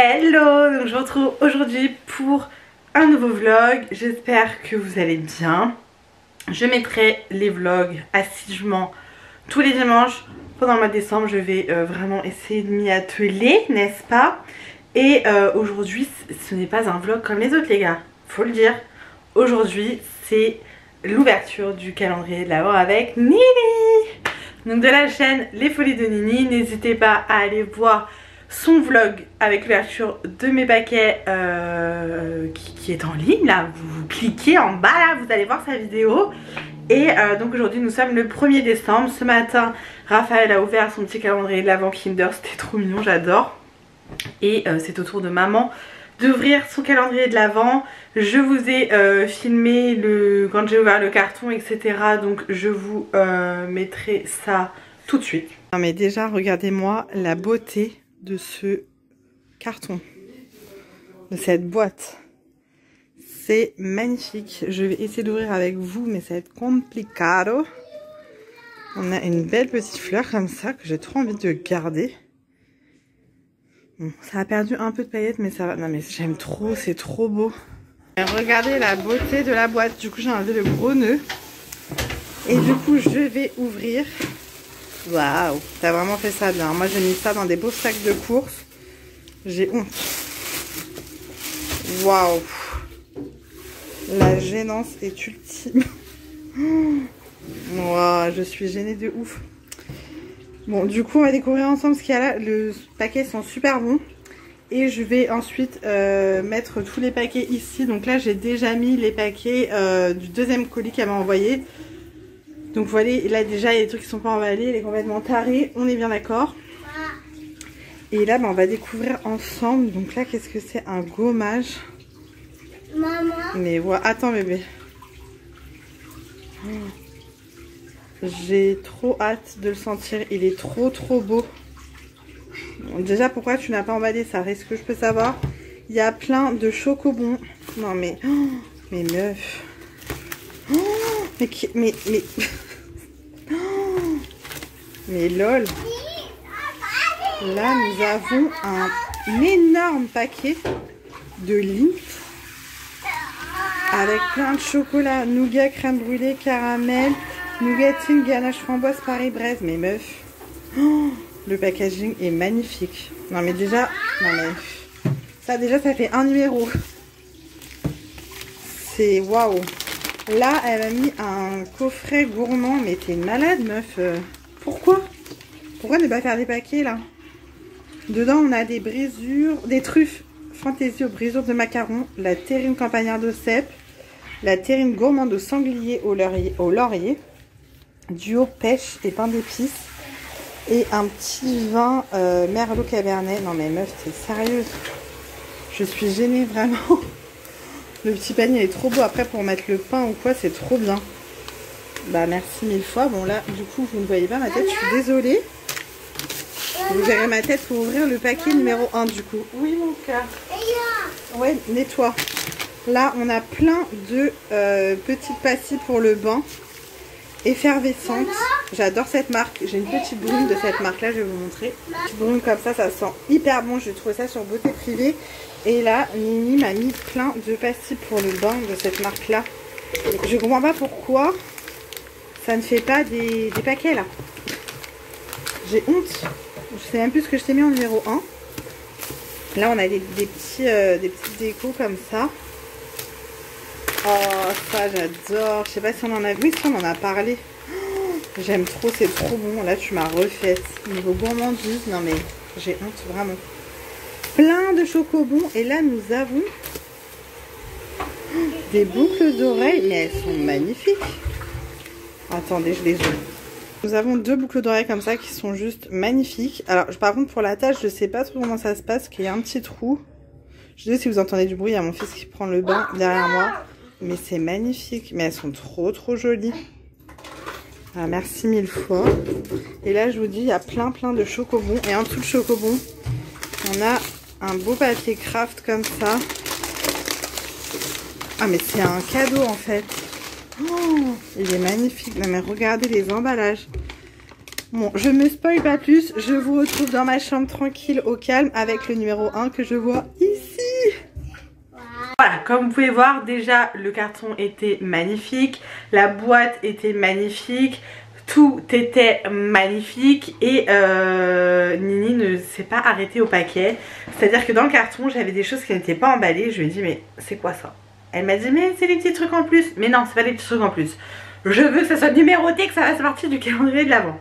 Hello, donc je vous retrouve aujourd'hui pour un nouveau vlog. J'espère que vous allez bien. Je mettrai les vlogs assidûment tous les dimanches. Pendant le mois de décembre, je vais vraiment essayer de m'y atteler, n'est-ce pas? Et aujourd'hui, ce n'est pas un vlog comme les autres les gars, faut le dire. Aujourd'hui, c'est l'ouverture du calendrier de l'Avent avec Nini. Donc de la chaîne Les Folies de Nini. N'hésitez pas à aller voir son vlog avec l'ouverture de mes paquets qui est en ligne là. Vous cliquez en bas là, vous allez voir sa vidéo. Et donc aujourd'hui nous sommes le 1er décembre. Ce matin Raphaël a ouvert son petit calendrier de l'Avent Kinder, c'était trop mignon, j'adore. Et c'est au tour de maman d'ouvrir son calendrier de l'Avent. Je vous ai filmé quand j'ai ouvert le carton, etc. Donc je vous mettrai ça tout de suite. Non mais déjà regardez-moi la beauté de ce carton, de cette boîte. C'est magnifique. Je vais essayer d'ouvrir avec vous mais ça va être complicado. On a une belle petite fleur comme ça que j'ai trop envie de garder. Bon, ça a perdu un peu de paillettes mais ça va. Non mais j'aime trop, c'est trop beau. Et regardez la beauté de la boîte. Du coup j'ai enlevé le gros nœud. Et du coup je vais ouvrir. Waouh, t'as vraiment fait ça bien. Moi j'ai mis ça dans des beaux sacs de courses. J'ai honte. Waouh. La gênance est ultime. Waouh, je suis gênée de ouf. Bon, du coup on va découvrir ensemble ce qu'il y a là. Le paquet sont super bons. Et je vais ensuite mettre tous les paquets ici. Donc là j'ai déjà mis les paquets du deuxième colis qu'elle m'a envoyé. Donc voilà, là déjà il y a des trucs qui sont pas emballés, il est complètement taré, on est bien d'accord. Et là on va découvrir ensemble. Donc là qu'est-ce que c'est? Un gommage. Maman. Mais ouais, attends bébé. J'ai trop hâte de le sentir, il est trop beau. Bon, déjà pourquoi tu n'as pas emballé ça? Est-ce que je peux savoir? Il y a plein de chocobons. Non mais... Oh, mais meuf. Oh, mais mais lol. Là nous avons un énorme paquet de Lindt avec plein de chocolat, nougat, crème brûlée, caramel, nougatine, ganache, framboise, Paris-Brest. Mais meuf, oh, le packaging est magnifique. Non mais déjà, non mais ça déjà ça fait un numéro. C'est waouh. Là, elle a mis un coffret gourmand. Mais t'es une malade, meuf. Pourquoi? Pourquoi ne pas faire des paquets, là? Dedans, on a des brisures, des truffes fantaisie aux brisures de macarons, la terrine campagnarde au cèpe, la terrine gourmande au sanglier au laurier, duo pêche et pain d'épices, et un petit vin merlot cabernet. Non, mais meuf, t'es sérieuse? Je suis gênée, vraiment. Le petit panier est trop beau. Après pour mettre le pain ou quoi c'est trop bien. Bah merci mille fois. Bon là du coup vous ne voyez pas ma tête, je suis désolée. Vous verrez ma tête pour ouvrir le paquet numéro 1 du coup. Oui mon cœur. Ouais, nettoie. Là on a plein de petites pastilles pour le bain. Effervescentes. J'adore cette marque. J'ai une petite brune de cette marque là, je vais vous montrer. Une petite brune comme ça sent hyper bon. J'ai trouvé ça sur Beauté Privée. Et là, Nini m'a mis plein de pastilles pour le bain de cette marque-là. Je comprends pas pourquoi ça ne fait pas des paquets là. J'ai honte. Je sais même plus ce que je t'ai mis en numéro 1. Là, on a des petites décos comme ça. Oh, ça j'adore. Je sais pas si on en a... Oui, ça on en a parlé. Oh, j'aime trop, c'est trop bon. Là, tu m'as refait. Niveau gourmandise, non mais j'ai honte vraiment. Plein de chocobons. Et là nous avons des boucles d'oreilles. Mais elles sont magnifiques. Attendez, je les ouvre. Nous avons deux boucles d'oreilles comme ça qui sont juste magnifiques. Alors par contre pour la tâche je sais pas trop comment ça se passe. Qu'il y a un petit trou. Je sais si vous entendez du bruit. Il y a mon fils qui prend le bain derrière moi. Mais c'est magnifique. Mais elles sont trop jolies. Ah, merci mille fois. Et là je vous dis il y a plein de chocobons. Et en dessous de chocobons on a un beau papier craft comme ça. Ah mais c'est un cadeau en fait. Oh, il est magnifique. Non mais regardez les emballages. Bon, je me spoil pas plus, je vous retrouve dans ma chambre tranquille au calme avec le numéro 1 que je vois ici. Voilà, comme vous pouvez voir, déjà le carton était magnifique, la boîte était magnifique, tout était magnifique et Nini ne s'est pas arrêtée au paquet. C'est-à-dire que dans le carton, j'avais des choses qui n'étaient pas emballées. Je lui ai dit mais c'est quoi ça? Elle m'a dit mais c'est les petits trucs en plus. Mais non, c'est pas les petits trucs en plus. Je veux que ça soit numéroté, que ça fasse partie du calendrier de l'Avent.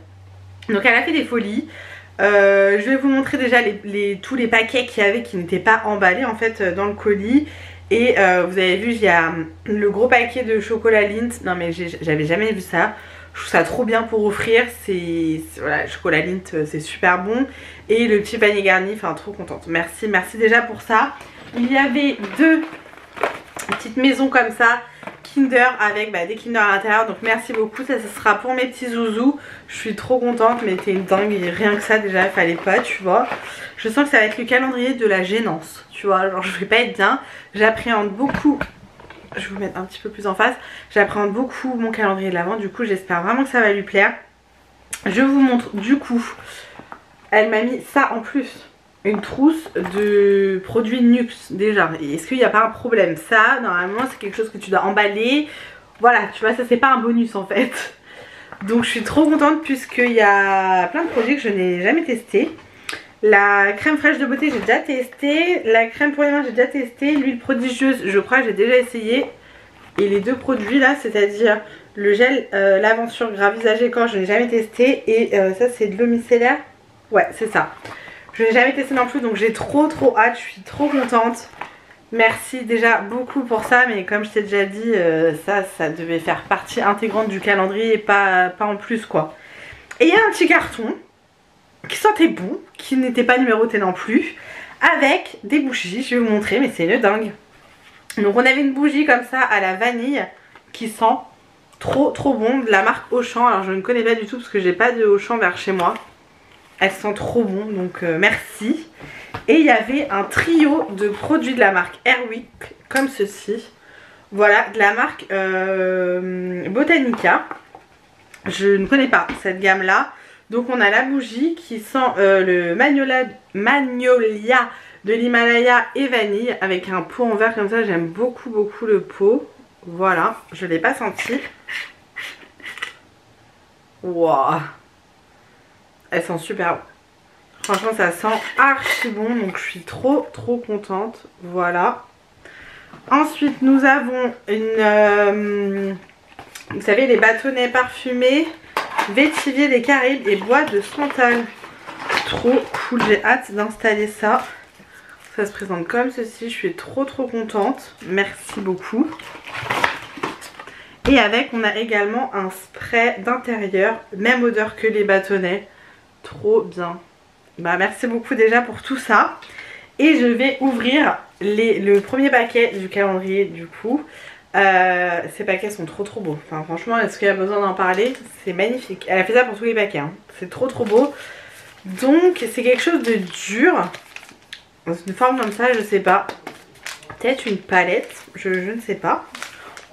Donc elle a fait des folies. Je vais vous montrer déjà tous les paquets qu'il y avait qui n'étaient pas emballés en fait dans le colis. Et vous avez vu, il y a le gros paquet de chocolat Lindt. Non mais j'avais jamais vu ça. Je trouve ça trop bien pour offrir. Voilà, le chocolat Lindt c'est super bon. Et le petit panier garni, enfin trop contente. Merci, merci déjà pour ça. Il y avait deux petites maisons comme ça, Kinder, avec des Kinder à l'intérieur. Donc merci beaucoup, ça sera pour mes petits zouzous. Je suis trop contente, mais t'es une dingue. Rien que ça déjà, il fallait pas, tu vois. Je sens que ça va être le calendrier de la gênance, tu vois. Genre je vais pas être bien. J'appréhende beaucoup. Je vais vous mettre un petit peu plus en face. J'appréhende beaucoup mon calendrier de l'Avent. Du coup j'espère vraiment que ça va lui plaire. Je vous montre du coup. Elle m'a mis ça en plus. Une trousse de produits Nux déjà. Est-ce qu'il n'y a pas un problème? Ça normalement c'est quelque chose que tu dois emballer. Voilà, tu vois, ça c'est pas un bonus en fait. Donc je suis trop contente puisqu'il y a plein de produits que je n'ai jamais testé. La crème fraîche de beauté j'ai déjà testé. La crème pour les mains j'ai déjà testé. L'huile prodigieuse je crois que j'ai déjà essayé. Et les deux produits là, c'est-à-dire le gel l'aventure gras visage et corps, je n'ai jamais testé. Et ça c'est de l'eau micellaire. Ouais c'est ça. Je n'ai jamais testé non plus, donc j'ai trop hâte, je suis trop contente. Merci déjà beaucoup pour ça, mais comme je t'ai déjà dit, ça devait faire partie intégrante du calendrier et pas en plus quoi. Et il y a un petit carton qui sentait bon, qui n'était pas numéroté non plus, avec des bougies, je vais vous montrer, mais c'est une dingue. Donc on avait une bougie comme ça à la vanille qui sent trop bon, de la marque Auchan. Alors je ne connais pas du tout parce que j'ai pas de Auchan vers chez moi. Elle sent trop bon, donc merci. Et il y avait un trio de produits de la marque Airwick, comme ceci. Voilà, de la marque Botanica. Je ne connais pas cette gamme-là. Donc on a la bougie qui sent le Magnolia de l'Himalaya et vanille. Avec un pot en verre comme ça, j'aime beaucoup le pot. Voilà, je ne l'ai pas senti. Waouh! Elle sent super bon. Franchement ça sent archi bon. Donc je suis trop contente. Voilà. Ensuite nous avons une vous savez les bâtonnets parfumés Vétivier des Caraïbes et bois de santal. Trop cool. J'ai hâte d'installer ça. Ça se présente comme ceci. Je suis trop contente. Merci beaucoup. Et avec on a également un spray d'intérieur. Même odeur que les bâtonnets. Trop bien. Merci beaucoup déjà pour tout ça. Et je vais ouvrir le premier paquet du calendrier du coup. Ces paquets sont trop beaux. Enfin franchement, est-ce qu'il y a besoin d'en parler? C'est magnifique. Elle a fait ça pour tous les paquets. Hein. C'est trop beau. Donc c'est quelque chose de dur. Dans une forme comme ça, je sais pas. Peut-être une palette. Je ne sais pas.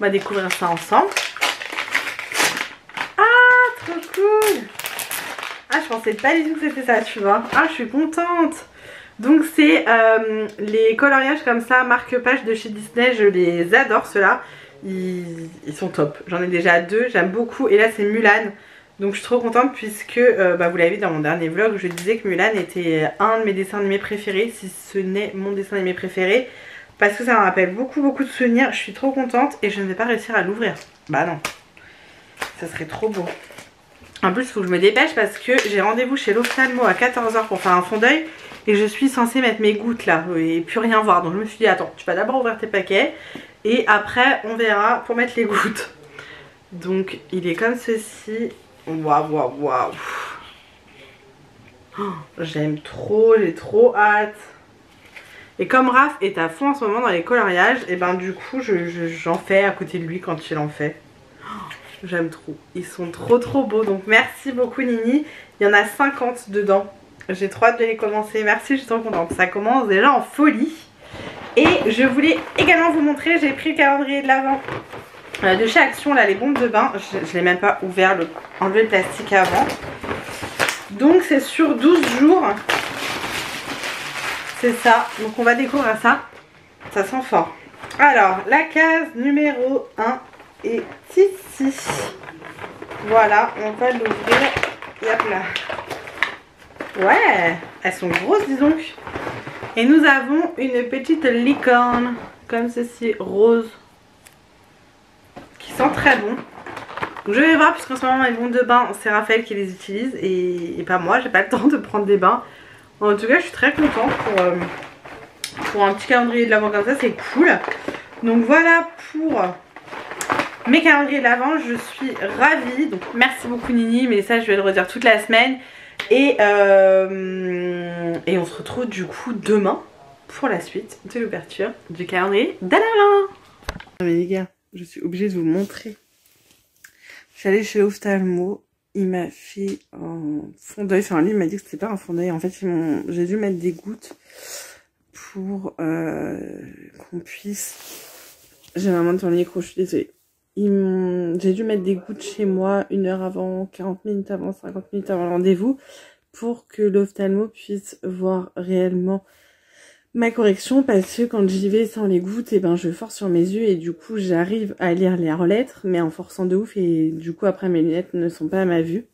On va découvrir ça ensemble. Ah, trop cool! Ah, je pensais pas du tout que c'était ça, tu vois. Ah, je suis contente. Donc c'est les coloriages comme ça, marque-page de chez Disney. Je les adore ceux-là. Ils sont top. J'en ai déjà deux, j'aime beaucoup. Et là c'est Mulan. Donc je suis trop contente puisque vous l'avez vu dans mon dernier vlog, je disais que Mulan était un de mes dessins animés préférés. Si ce n'est mon dessin animé préféré. Parce que ça me rappelle beaucoup de souvenirs. Je suis trop contente et je ne vais pas réussir à l'ouvrir. Bah non. Ça serait trop beau. En plus il faut que je me dépêche parce que j'ai rendez-vous chez l'ophtalmo à 14 h pour faire un fond d'œil. Et je suis censée mettre mes gouttes là et plus rien voir. Donc je me suis dit attends, tu vas d'abord ouvrir tes paquets. Et après on verra pour mettre les gouttes. Donc il est comme ceci. Waouh. Oh, j'aime trop, j'ai trop hâte. Et comme Raph est à fond en ce moment dans les coloriages, et ben du coup j'en fais à côté de lui quand il en fait. J'aime trop. Ils sont trop beaux. Donc merci beaucoup Nini. Il y en a 50 dedans. J'ai trop hâte de les commencer. Merci, je suis trop contente. Ça commence déjà en folie. Et je voulais également vous montrer, j'ai pris le calendrier de l'Avent de chez Action, là, les bombes de bain. Je ne l'ai même pas ouvert, enlevé le plastique avant. Donc c'est sur 12 jours. C'est ça. Donc on va découvrir ça. Ça sent fort. Alors, la case numéro 1 est ici. Voilà, on va l'ouvrir. Et hop là. Ouais, elles sont grosses, dis donc. Et nous avons une petite licorne, comme ceci, rose, qui sent très bon. Donc je vais voir, puisqu'en ce moment les bons de bain, c'est Raphaël qui les utilise et pas moi, j'ai pas le temps de prendre des bains. En tout cas, je suis très contente pour un petit calendrier de l'avant comme ça, c'est cool. Donc voilà pour mes calendriers de l'avant, je suis ravie. Donc merci beaucoup Nini, mais ça je vais le redire toute la semaine. Et on se retrouve du coup demain pour la suite de l'ouverture du calendrier de l'avant. Mais les gars, je suis obligée de vous montrer. Je suis allée chez l'ophtalmo, il m'a fait un fond d'œil. Enfin lui il m'a dit que c'était pas un fond d'œil. En fait j'ai dû mettre des gouttes pour qu'on puisse... J'ai vraiment dans le micro, je suis désolée. J'ai dû mettre des gouttes chez moi 1 heure avant, 40 minutes avant, 50 minutes avant le rendez-vous pour que l'ophtalmo puisse voir réellement ma correction, parce que quand j'y vais sans les gouttes, et ben je force sur mes yeux et du coup j'arrive à lire les lettres mais en forçant de ouf et du coup après mes lunettes ne sont pas à ma vue.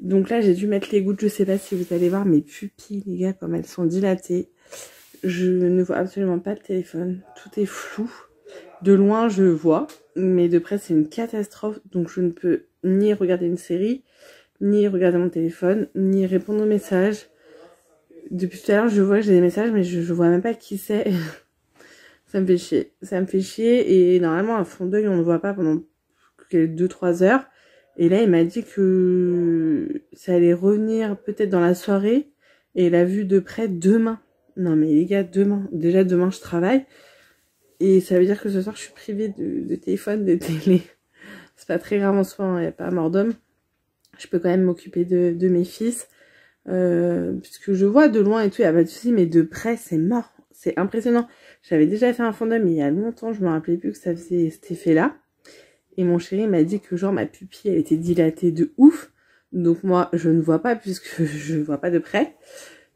Donc là j'ai dû mettre les gouttes, je sais pas si vous allez voir mes pupilles les gars comme elles sont dilatées. Je ne vois absolument pas le téléphone, tout est flou. De loin je vois, mais de près c'est une catastrophe, donc je ne peux ni regarder une série, ni regarder mon téléphone, ni répondre aux messages. Depuis tout à l'heure je vois que j'ai des messages mais je vois même pas qui c'est. Ça me fait chier, ça me fait chier et normalement un fond d'œil on ne voit pas pendant 2-3 heures. Et là il m'a dit que ça allait revenir peut-être dans la soirée et la vue de près demain. Non mais les gars, demain, déjà demain je travaille. Et ça veut dire que ce soir je suis privée de téléphone, de télé. C'est pas très grave en soi, il n'y a pas mort d'homme. Je peux quand même m'occuper de mes fils. Puisque je vois de loin et tout, il n'y a pas de souci, mais de près c'est mort. C'est impressionnant. J'avais déjà fait un fond d'œil mais il y a longtemps, je me rappelais plus que ça faisait cet effet-là. Et mon chéri m'a dit que genre ma pupille elle était dilatée de ouf. Donc moi je ne vois pas puisque je vois pas de près.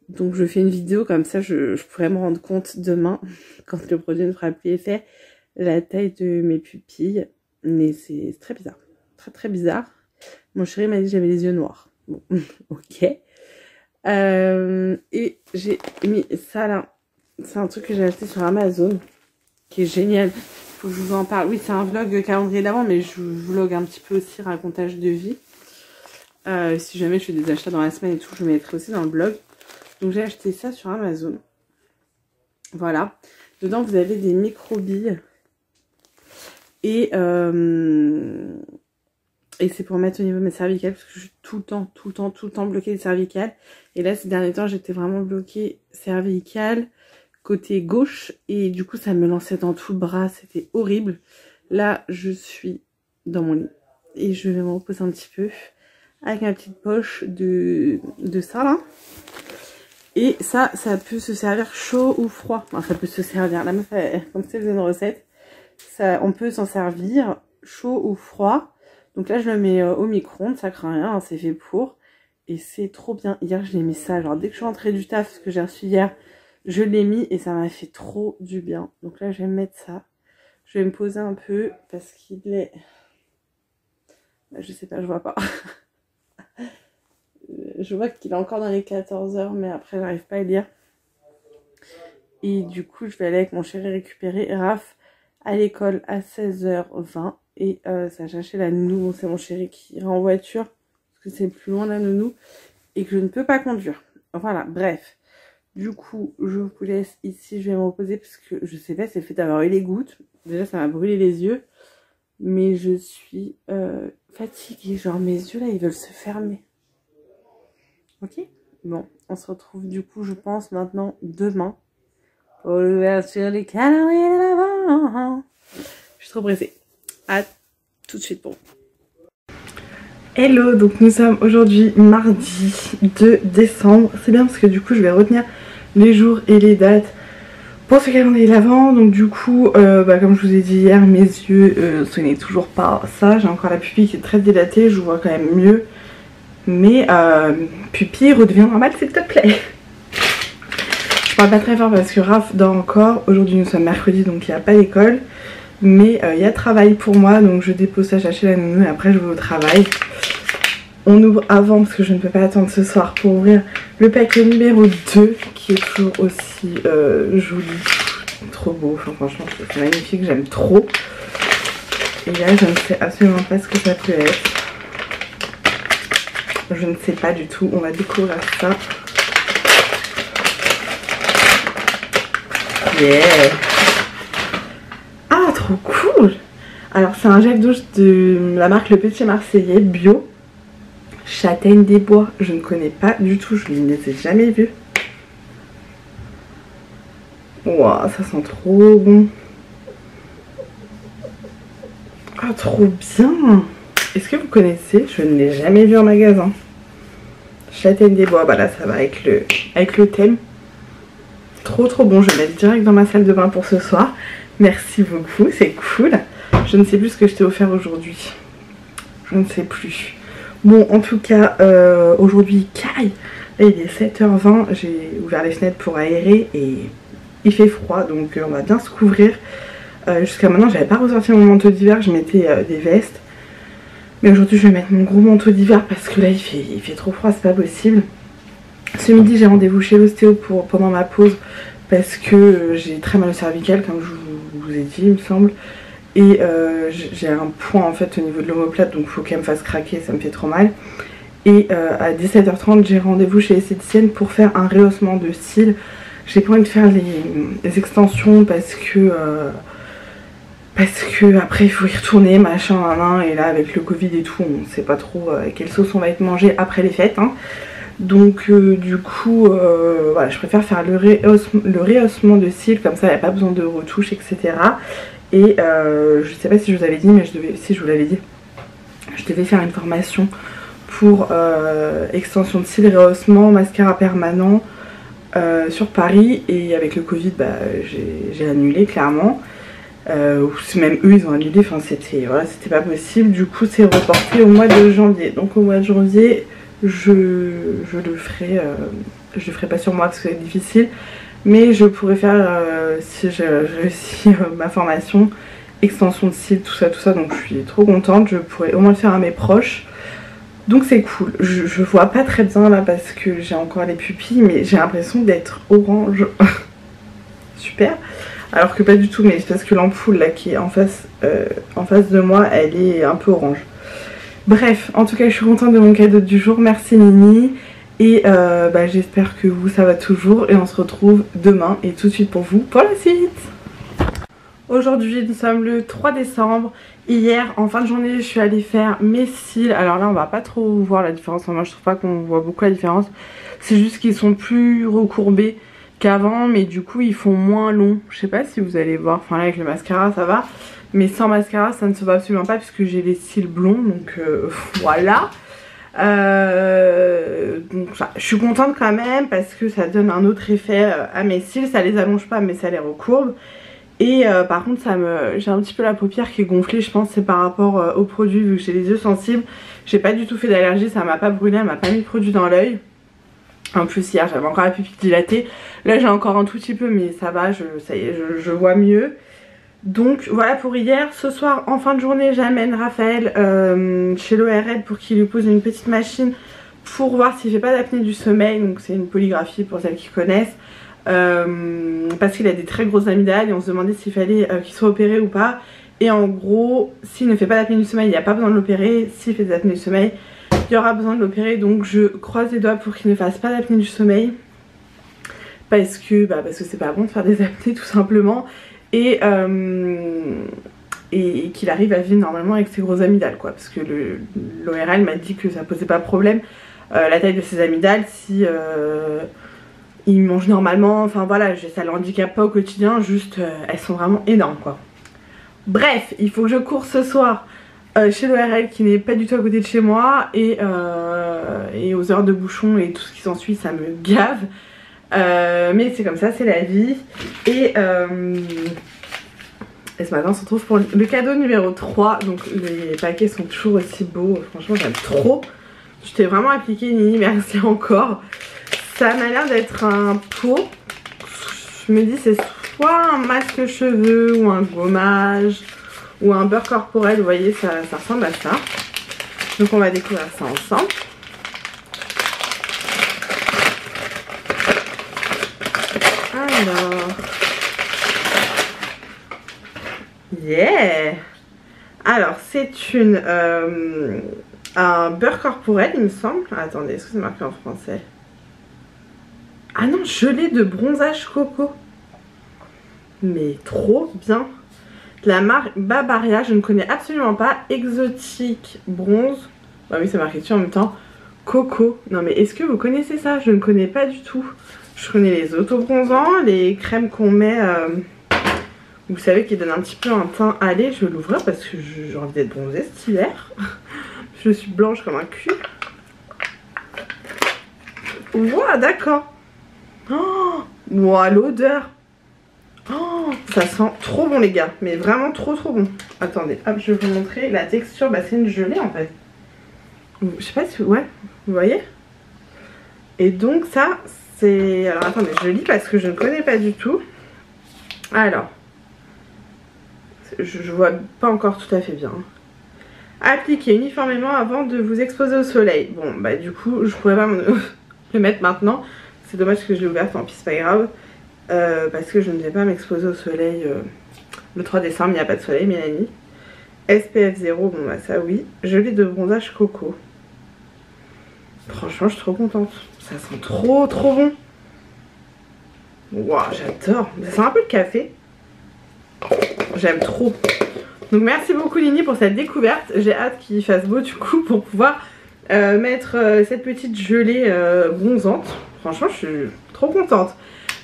Donc je fais une vidéo comme ça, je pourrais me rendre compte demain, quand le produit ne fera plus effet, la taille de mes pupilles. Mais c'est très bizarre, très très bizarre. Mon chéri m'a dit que j'avais les yeux noirs. Bon, ok. Et j'ai mis ça là, c'est un truc que j'ai acheté sur Amazon, qui est génial. Faut que je vous en parle. Oui, c'est un vlog calendrier d'avant, mais je vlog un petit peu aussi racontage de vie. Si jamais je fais des achats dans la semaine et tout, je mettrai aussi dans le blog. Donc j'ai acheté ça sur Amazon. Voilà. Dedans vous avez des micro-billes. Et c'est pour mettre au niveau de mes cervicales. Parce que je suis tout le temps bloquée des cervicales. Et là ces derniers temps j'étais vraiment bloquée cervicale côté gauche. Et du coup ça me lançait dans tout le bras. C'était horrible. Là je suis dans mon lit. Et je vais me reposer un petit peu. Avec ma petite poche de ça là. Et ça peut se servir chaud ou froid. Enfin, ça peut se servir. La meuf, comme c'est une recette, ça, on peut s'en servir chaud ou froid. Donc là, je le mets au micro-ondes, ça craint rien, hein, c'est fait pour. Et c'est trop bien. Hier, je l'ai mis ça. Alors, dès que je suis rentrée du taf, ce que j'ai reçu hier, je l'ai mis et ça m'a fait trop du bien. Donc là, je vais me mettre ça. Je vais me poser un peu parce qu'il est... Je sais pas, je vois pas. Je vois qu'il est encore dans les 14 h, mais après j'arrive pas à lire. Et du coup je vais aller avec mon chéri récupérer Raph à l'école à 16h20. Et ça chercher la nounou. Bon, c'est mon chéri qui ira en voiture parce que c'est plus loin la nounou et que je ne peux pas conduire. Voilà, bref. Du coup je vous laisse ici, je vais me reposer parce que je sais pas, c'est le fait d'avoir eu les gouttes. Déjà ça m'a brûlé les yeux. Mais je suis fatiguée, genre mes yeux là ils veulent se fermer. Ok, bon, on se retrouve du coup, je pense, maintenant, demain, pour l'ouverture du calendrier de l'avant. Je suis trop pressée. À tout de suite pour vous. Hello, donc nous sommes aujourd'hui mardi 2 décembre. C'est bien parce que du coup, je vais retenir les jours et les dates pour ce calendrier de l'avant. Donc du coup, comme je vous ai dit hier, mes yeux, ce n'est toujours pas ça. J'ai encore la pupille qui est très dilatée, je vois quand même mieux. mes pupilles redeviennent normales s'il te plaît. Je parle pas très fort parce que Raph dort encore. Aujourd'hui nous sommes mercredi donc il n'y a pas d'école. Mais il y a travail pour moi, donc je dépose ça chez la nounou et après je vais au travail. On ouvre avant parce que je ne peux pas attendre ce soir pour ouvrir le paquet numéro 2 qui est toujours aussi joli, trop beau. Enfin franchement c'est magnifique, j'aime trop. Et là je ne sais absolument pas ce que ça peut être. Je ne sais pas du tout, on va découvrir ça. Yeah! Ah, trop cool! Alors, c'est un gel douche de la marque Le Petit Marseillais bio. Châtaigne des Bois. Je ne connais pas du tout, je ne les ai jamais vus. Waouh, ça sent trop bon. Ah, trop bien! Est-ce que vous connaissez? Je ne l'ai jamais vu en magasin. Châtaigne des Bois, bah là ça va avec le thème. Trop bon, je vais mettre direct dans ma salle de bain pour ce soir. Merci beaucoup, c'est cool. Je ne sais plus ce que je t'ai offert aujourd'hui. Je ne sais plus. Bon, en tout cas, aujourd'hui, caille. Là, il est 7h20. J'ai ouvert les fenêtres pour aérer et il fait froid. Donc, on va bien se couvrir. Jusqu'à maintenant, j'avais pas ressorti mon manteau d'hiver. Je mettais des vestes. Mais aujourd'hui, je vais mettre mon gros manteau d'hiver parce que là, il fait trop froid. C'est pas possible. Ce midi, j'ai rendez-vous chez l'ostéo pendant ma pause. Parce que j'ai très mal au cervical, comme je vous ai dit, il me semble. Et j'ai un point en fait au niveau de l'omoplate, donc il faut qu'elle me fasse craquer, ça me fait trop mal. Et à 17h30, j'ai rendez-vous chez l'esthéticienne pour faire un rehaussement de cils. J'ai pas envie de faire les extensions parce que après il faut y retourner, machin, et là avec le Covid et tout, on sait pas trop quelle sauce on va être mangé après les fêtes. Hein. Donc du coup, voilà, je préfère faire le rehaussement de cils, comme ça il n'y a pas besoin de retouches, etc. Et je sais pas si je vous avais dit, mais si je vous l'avais dit, je devais faire une formation pour extension de cils, rehaussement, mascara permanent sur Paris. Et avec le Covid, bah, j'ai annulé clairement. Ou même eux ils ont annulé, enfin c'était pas possible. Du coup c'est reporté au mois de janvier. Donc au mois de janvier je le ferai pas sur moi parce que c'est difficile. Mais je pourrais faire, si j'ai réussi ma formation, extension de cils, tout ça, donc je suis trop contente. Je pourrais au moins le faire à mes proches. Donc c'est cool. Je vois pas très bien là parce que j'ai encore les pupilles, mais j'ai l'impression d'être orange. Super. Alors que pas du tout, mais c'est parce que l'ampoule là qui est en face de moi, elle est un peu orange. Bref, en tout cas je suis contente de mon cadeau du jour. Merci Nini. Et bah, j'espère que vous ça va toujours. Et on se retrouve demain et tout de suite pour vous pour la suite. Aujourd'hui nous sommes le 3 décembre. Hier en fin de journée je suis allée faire mes cils. Alors là on va pas trop voir la différence. Moi je trouve pas qu'on voit beaucoup la différence. C'est juste qu'ils sont plus recourbés qu'avant, mais du coup ils font moins longs. Je sais pas si vous allez voir. Enfin là avec le mascara ça va. Mais sans mascara ça ne se voit absolument pas puisque j'ai les cils blonds. Donc voilà. Donc je suis contente quand même parce que ça donne un autre effet à mes cils. Ça les allonge pas mais ça les recourbe. Et par contre j'ai un petit peu la paupière qui est gonflée. Je pense que c'est par rapport au produit vu que j'ai les yeux sensibles. J'ai pas du tout fait d'allergie, ça m'a pas brûlé, elle m'a pas mis de produit dans l'œil. En plus hier j'avais encore la pupille dilatée. Là j'ai encore un tout petit peu mais ça va, ça y est, je vois mieux. Donc voilà pour hier. Ce soir en fin de journée j'amène Raphaël chez l'ORL pour qu'il lui pose une petite machine pour voir s'il fait pas d'apnée du sommeil. Donc c'est une polygraphie pour celles qui connaissent, parce qu'il a des très grosses amygdales et on se demandait s'il fallait qu'il soit opéré ou pas. Et en gros s'il ne fait pas d'apnée du sommeil il n'y a pas besoin de l'opérer. S'il fait de l'apnée du sommeil il y aura besoin de l'opérer. Donc je croise les doigts pour qu'il ne fasse pas d'apnée du sommeil parce que c'est pas bon de faire des apnées tout simplement. Et qu'il arrive à vivre normalement avec ses grosses amygdales quoi, parce que l'ORL m'a dit que ça posait pas problème la taille de ses amygdales si il mange normalement, enfin voilà, ça le handicape pas au quotidien, juste elles sont vraiment énormes quoi. Bref, il faut que je cours ce soir chez l'ORL qui n'est pas du tout à côté de chez moi et aux heures de bouchon et tout ce qui s'ensuit ça me gave. Mais c'est comme ça, c'est la vie. Et ce matin on se retrouve pour le cadeau numéro 3. Donc les paquets sont toujours aussi beaux. Franchement j'aime trop. Je t'ai vraiment appliqué Nini, merci encore. Ça m'a l'air d'être un pot. Je me dis c'est soit un masque cheveux ou un gommage ou un beurre corporel, vous voyez ça ressemble à ça. Donc on va découvrir ça ensemble. Alors, yeah. Alors c'est un beurre corporel il me semble. Attendez, est-ce que c'est marqué en français? Ah non, gelée de bronzage coco. Mais trop bien. De la marque Babaria, je ne connais absolument pas. Exotique bronze. Bah oui, c'est marqué dessus en même temps. Coco. Non mais est-ce que vous connaissez ça? Je ne connais pas du tout. Je connais les autobronzants, les crèmes qu'on met, vous savez, qui donnent un petit peu un teint. Allez, je vais l'ouvrir parce que j'ai envie d'être bronzée cet hiver. Je suis blanche comme un cul. Ouah, d'accord. Oh, ouah, l'odeur. Oh, ça sent trop bon les gars, mais vraiment trop bon. Attendez, hop, je vais vous montrer la texture. Bah c'est une gelée en fait. Je sais pas si, ouais, vous voyez. Et donc ça, c'est... Alors attendez, je lis parce que je ne connais pas du tout. Alors, je vois pas encore tout à fait bien. Appliquez uniformément avant de vous exposer au soleil. Bon, bah du coup, je pourrais pas le mettre maintenant. C'est dommage que je l'ai ouvert, tant pis, c'est pas grave. Parce que je ne vais pas m'exposer au soleil le 3 décembre, il n'y a pas de soleil, Mélanie. SPF 0, bon bah ça oui. Gelée de bronzage coco. Franchement, je suis trop contente. Ça sent trop bon. Waouh, j'adore. Ça sent un peu le café. J'aime trop. Donc merci beaucoup Nini pour cette découverte. J'ai hâte qu'il fasse beau du coup pour pouvoir mettre cette petite gelée bronzante. Franchement, je suis trop contente.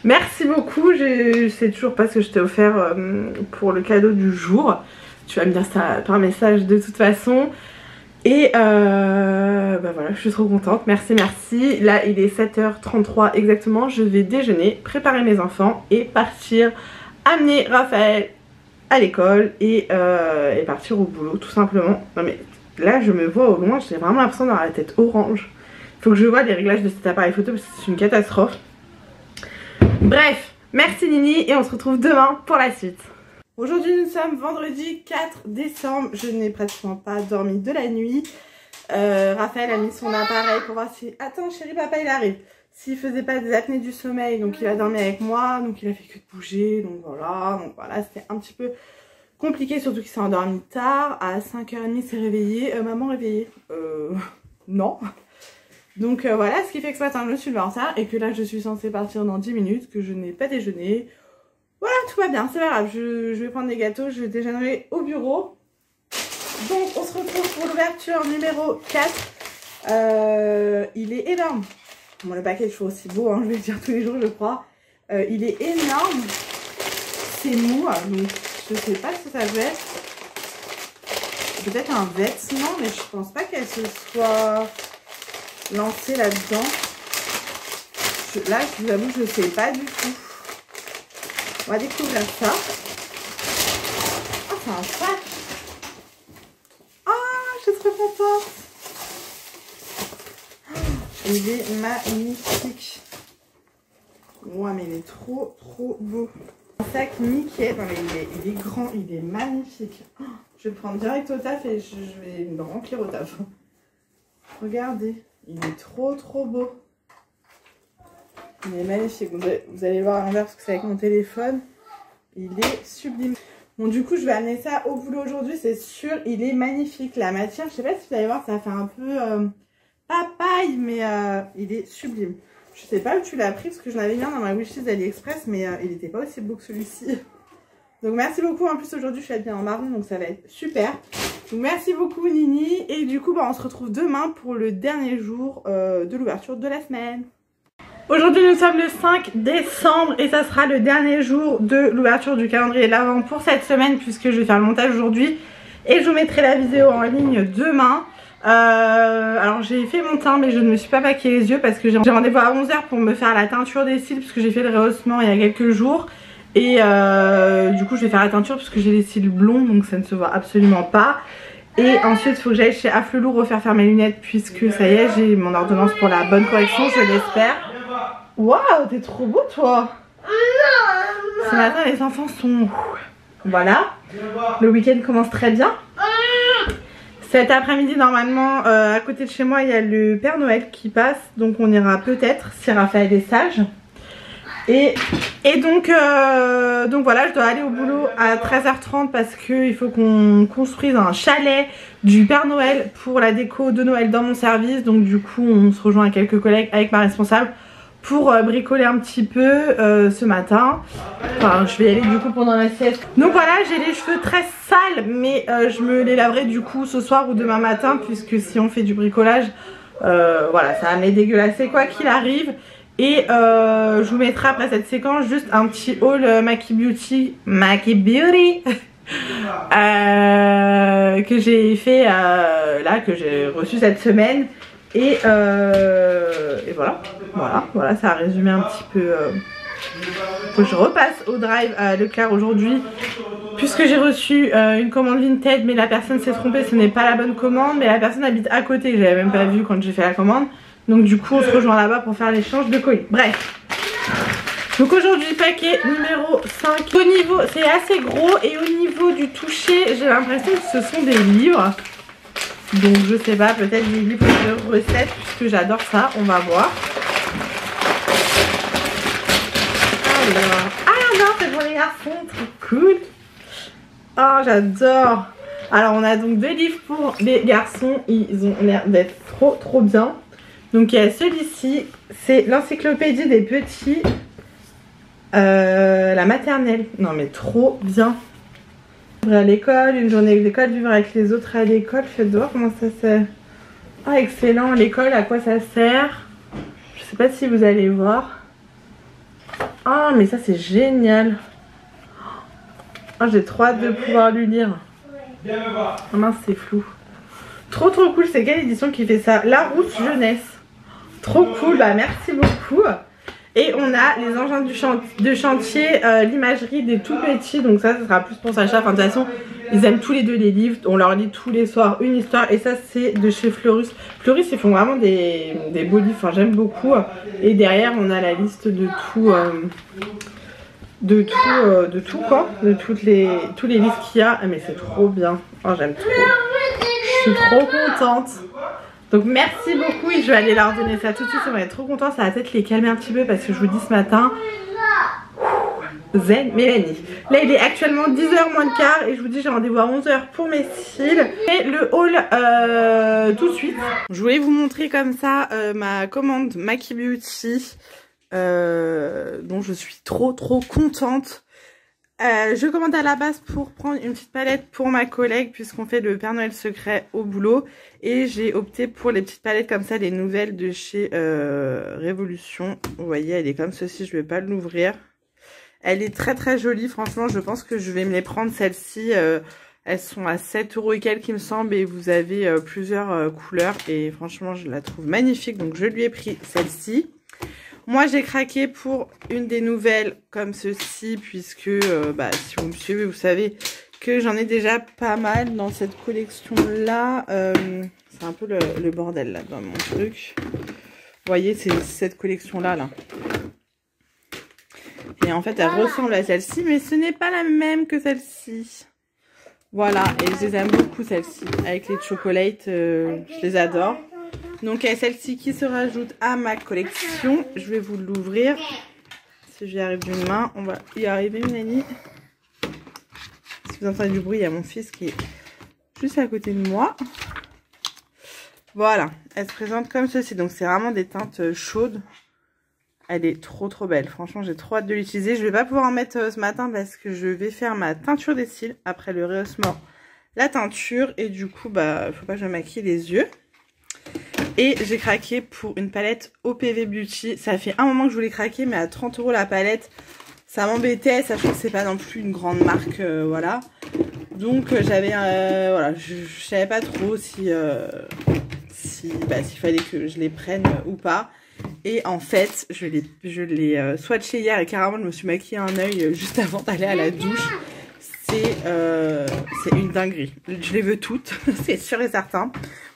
Merci beaucoup. Je sais toujours pas ce que je t'ai offert pour le cadeau du jour. Tu vas me dire ça par message de toute façon. Et bah voilà, je suis trop contente. Merci. Là, il est 7h33 exactement. Je vais déjeuner, préparer mes enfants et partir amener Raphaël à l'école et partir au boulot tout simplement. Non mais là, je me vois au loin. J'ai vraiment l'impression d'avoir la tête orange. Faut que je vois les réglages de cet appareil photo parce que c'est une catastrophe. Bref, merci Nini et on se retrouve demain pour la suite. Aujourd'hui nous sommes vendredi 4 décembre, je n'ai pratiquement pas dormi de la nuit. Raphaël a mis son appareil pour voir si... Attends chérie, papa il arrive. S'il faisait pas des apnées du sommeil, donc il a dormi avec moi, donc il a fait que de bouger, donc voilà c'était un petit peu compliqué, surtout qu'il s'est endormi tard. À 5h30 il s'est réveillé, maman réveillée, non. Donc voilà, ce qui fait que ce matin je me suis levée en retard et que là je suis censée partir dans 10 minutes, que je n'ai pas déjeuné. Voilà, tout va bien, c'est pas grave, je vais prendre des gâteaux, je déjeunerai au bureau. Donc on se retrouve pour l'ouverture numéro 4. Il est énorme. Bon, le paquet est toujours aussi beau, hein, je vais le dire tous les jours je crois. Il est énorme. C'est mou, donc je sais pas ce que ça peut être. Peut-être un vêtement, mais je pense pas qu'elle se soit... lancé là-dedans. Là, je vous avoue, je ne sais pas du tout. On va découvrir ça. Oh, c'est un sac. Ah, je suis trop contente. Il est magnifique. Ouais, mais il est trop beau. Un sac Mickey. Non, mais il est grand, il est magnifique. Oh, je vais le prendre direct au taf et je vais me remplir au taf. Regardez. Il est trop beau. Il est magnifique. Vous allez voir à l'envers parce que c'est avec mon téléphone. Il est sublime. Bon, du coup, je vais amener ça au boulot aujourd'hui, c'est sûr. Il est magnifique. La matière, je sais pas si vous allez voir, ça fait un peu... pas paille, mais il est sublime. Je sais pas où tu l'as pris parce que je l'avais mis dans ma wishlist d'AliExpress, mais il n'était pas aussi beau que celui-ci. Donc merci beaucoup. En plus, aujourd'hui, je suis habillée en marron, donc ça va être super. Donc merci beaucoup Nini. Et du coup, bah, on se retrouve demain pour le dernier jour de l'ouverture de la semaine. Aujourd'hui, nous sommes le 5 décembre et ça sera le dernier jour de l'ouverture du calendrier de l'Avent pour cette semaine puisque je vais faire le montage aujourd'hui et je vous mettrai la vidéo en ligne demain. Alors j'ai fait mon teint mais je ne me suis pas maquillé les yeux parce que j'ai rendez-vous à 11h pour me faire la teinture des cils puisque j'ai fait le rehaussement il y a quelques jours. Et du coup je vais faire la teinture parce que j'ai les cils blonds donc ça ne se voit absolument pas. Et ensuite il faut que j'aille chez Afflelou refaire faire mes lunettes puisque ça y est, j'ai mon ordonnance pour la bonne correction, je l'espère. Waouh, t'es trop beau toi. Ce matin les enfants sont... Voilà, le week-end commence très bien. Cet après-midi normalement à côté de chez moi il y a le Père Noël qui passe. Donc on ira peut-être si Raphaël est sage. Et donc voilà, je dois aller au boulot à 13h30 parce qu'il faut qu'on construise un chalet du Père Noël pour la déco de Noël dans mon service. Donc du coup on se rejoint à quelques collègues avec ma responsable pour bricoler un petit peu ce matin. Enfin je vais y aller du coup pendant la sieste. Donc voilà, j'ai les cheveux très sales mais je me les laverai du coup ce soir ou demain matin puisque si on fait du bricolage voilà ça va me les dégueulasser quoi qu'il arrive. Et je vous mettrai après cette séquence juste un petit haul Maki Beauty que j'ai fait là, que j'ai reçu cette semaine. Et voilà, ça a résumé un petit peu. Faut que je repasse au drive à Leclerc aujourd'hui puisque j'ai reçu une commande Vinted mais la personne s'est trompée, ce n'est pas la bonne commande mais la personne habite à côté, je l'avais même pas vu quand j'ai fait la commande. Donc du coup on se rejoint là-bas pour faire l'échange de colis. Bref. Donc aujourd'hui paquet numéro 5. Au niveau, c'est assez gros et au niveau du toucher, j'ai l'impression que ce sont des livres. Donc je sais pas, peut-être des livres de recettes puisque j'adore ça, on va voir. Alors, ah non, c'est pour les garçons, trop cool. Oh j'adore. Alors on a donc deux livres pour les garçons, ils ont l'air d'être trop bien. Donc il y a celui-ci, c'est l'encyclopédie des petits, la maternelle. Non mais trop bien. À l'école, une journée d'école, vivre avec les autres à l'école, faites voir comment ça sert. Ah excellent, l'école, à quoi ça sert? Je sais pas si vous allez voir. Ah mais ça c'est génial. Ah j'ai trop hâte de pouvoir lui lire. Oh mince c'est flou. Trop cool, c'est quelle édition qui fait ça? Larousse Jeunesse. Trop cool, bah merci beaucoup. Et on a les engins de chantier, l'imagerie des tout petits. Donc ça sera plus pour Sacha. Enfin de toute façon, ils aiment tous les deux les livres. On leur lit tous les soirs une histoire. Et ça c'est de chez Fleurus. Fleurus ils font vraiment des beaux livres. Enfin j'aime beaucoup. Et derrière on a la liste de tout. De tout quoi. De tous les livres qu'il y a. Ah, mais c'est trop bien. Oh j'aime trop. Je suis trop contente. Donc merci beaucoup et je vais aller leur donner ça tout de suite, ça va être trop content, ça va peut-être les calmer un petit peu parce que je vous dis ce matin, zen Mélanie. Là il est actuellement 10h moins le quart et je vous dis j'ai rendez-vous à 11h pour mes cils. Et le haul tout de suite. Je voulais vous montrer comme ça ma commande Maki Beauty dont je suis trop contente. Je commande à la base pour prendre une petite palette pour ma collègue puisqu'on fait le Père Noël secret au boulot et j'ai opté pour les petites palettes comme ça, les nouvelles de chez Révolution. Vous voyez elle est comme ceci, je vais pas l'ouvrir. Elle est très jolie, franchement je pense que je vais me les prendre celles-ci. Elles sont à 7 € et quelques il me semble et vous avez plusieurs couleurs et franchement je la trouve magnifique donc je lui ai pris celle-ci. Moi j'ai craqué pour une des nouvelles comme ceci puisque si vous me suivez vous savez que j'en ai déjà pas mal dans cette collection là. C'est un peu le bordel là dans mon truc. Vous voyez c'est cette collection là. Et en fait elle ressemble à celle-ci mais ce n'est pas la même que celle-ci. Voilà et je les aime beaucoup celle-ci avec les chocolates, je les adore. Donc il y a celle-ci qui se rajoute à ma collection. Je vais vous l'ouvrir. Si j'y arrive d'une main, on va y arriver Mélanie. Si vous entendez du bruit, il y a mon fils qui est juste à côté de moi. Voilà, elle se présente comme ceci. Donc c'est vraiment des teintes chaudes. Elle est trop belle. Franchement, j'ai trop hâte de l'utiliser. Je vais pas pouvoir en mettre ce matin parce que je vais faire ma teinture des cils après le rehaussement. La teinture et du coup, faut pas que je me maquille les yeux. Et j'ai craqué pour une palette OPV Beauty. Ça fait un moment que je voulais craquer, mais à 30 € la palette, ça m'embêtait, sachant que c'est pas non plus une grande marque, voilà. Donc j'avais, voilà, je savais pas trop s'il fallait que je les prenne ou pas. Et en fait, je l'ai swatché hier et carrément je me suis maquillé un œil juste avant d'aller à la douche. c'est une dinguerie. Je les veux toutes, c'est sûr et certain.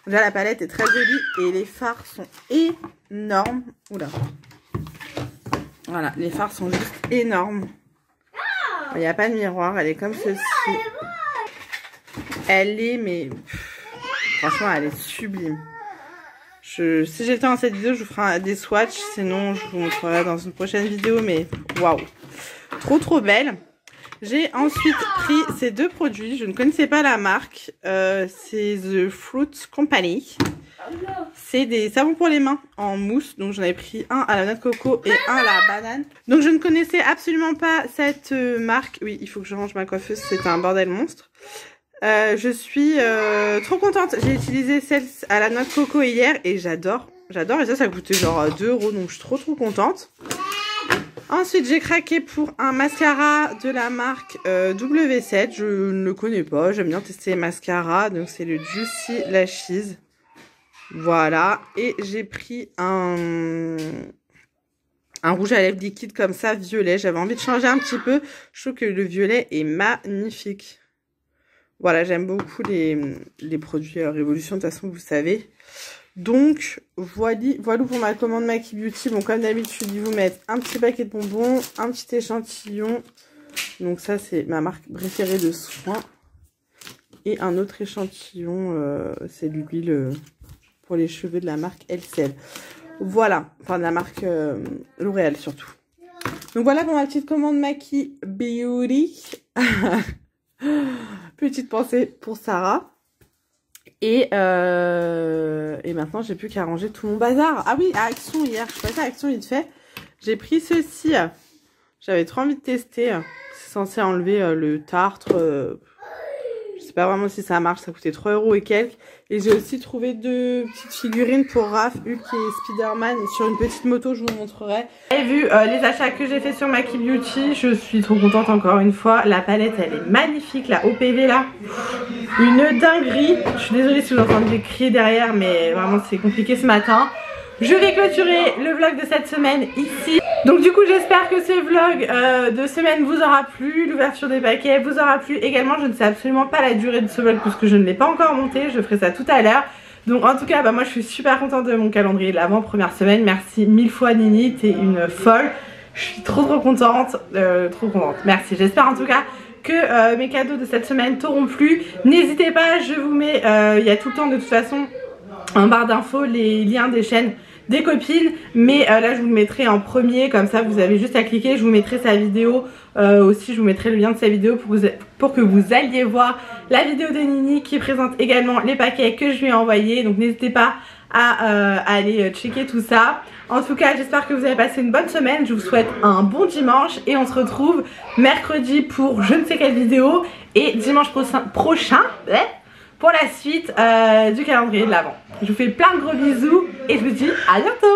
Déjà la palette est très jolie et les fards sont énormes. Oula. Voilà, les fards sont juste énormes. Il n'y a pas de miroir, elle est comme ceci. Elle est, mais franchement, elle est sublime. Si j'étais dans cette vidéo, je vous ferai des swatchs. Sinon, je vous montrerai dans une prochaine vidéo. Mais waouh, trop belle. J'ai ensuite pris ces deux produits. Je ne connaissais pas la marque. C'est The Fruit Company. C'est des savons pour les mains en mousse. Donc j'en avais pris un à la noix de coco et un à la banane. Donc je ne connaissais absolument pas cette marque. Oui, il faut que je range ma coiffeuse. C'est un bordel monstre. Je suis trop contente. J'ai utilisé celle à la noix de coco hier et j'adore. Et ça coûtait genre 2 €. Donc je suis trop contente. Ensuite, j'ai craqué pour un mascara de la marque W7. Je ne le connais pas. J'aime bien tester les mascaras. Donc, c'est le Juicy Lashes. Voilà. Et j'ai pris un rouge à lèvres liquide comme ça, violet. J'avais envie de changer un petit peu. Je trouve que le violet est magnifique. Voilà, j'aime beaucoup les produits Révolution. De toute façon, vous savez. Donc, voilà pour ma commande Maki Beauty. Bon, comme d'habitude, ils vous mettent un petit paquet de bonbons, un petit échantillon. Donc ça, c'est ma marque préférée de soins. Et un autre échantillon, c'est l'huile pour les cheveux de la marque LCL. Voilà, enfin de la marque L'Oréal surtout. Donc voilà pour ma petite commande Maki Beauty. Petite pensée pour Sarah. Et maintenant, j'ai plus qu'à ranger tout mon bazar. Ah oui, à Action hier, je suis passée à Action vite fait. J'ai pris ceci. J'avais trop envie de tester. C'est censé enlever le tartre. Je sais pas vraiment si ça marche. Ça coûtait 3 € et quelques. Et j'ai aussi trouvé 2 petites figurines pour Raph, Hulk et Spider-Man sur une petite moto. Je vous montrerai. Vous avez vu les achats que j'ai fait sur Maki Beauty. Je suis trop contente encore une fois. La palette, elle est magnifique. La OPV là. Une dinguerie. Je suis désolée si vous entendez crier derrière, mais vraiment c'est compliqué ce matin. Je vais clôturer le vlog de cette semaine ici. Donc du coup j'espère que ce vlog de semaine vous aura plu. L'ouverture des paquets vous aura plu également. Je ne sais absolument pas la durée de ce vlog puisque je ne l'ai pas encore monté. Je ferai ça tout à l'heure. Donc en tout cas moi je suis super contente de mon calendrier de l'avant première semaine. Merci 1000 fois Nini, t'es une folle. Je suis trop contente. Merci. J'espère en tout cas que mes cadeaux de cette semaine t'auront plu. N'hésitez pas, je vous mets, il y a tout le temps de toute façon en barre d'infos les liens des chaînes des copines, mais là je vous le mettrai en premier, comme ça vous avez juste à cliquer. Je vous mettrai sa vidéo aussi, je vous mettrai le lien de sa vidéo pour que vous alliez voir la vidéo de Nini qui présente également les paquets que je lui ai envoyés. Donc n'hésitez pas à aller checker tout ça. En tout cas j'espère que vous avez passé une bonne semaine. Je vous souhaite un bon dimanche et on se retrouve mercredi pour je ne sais quelle vidéo et dimanche prochain pour la suite du calendrier de l'Avent. Je vous fais plein de gros bisous et je vous dis à bientôt.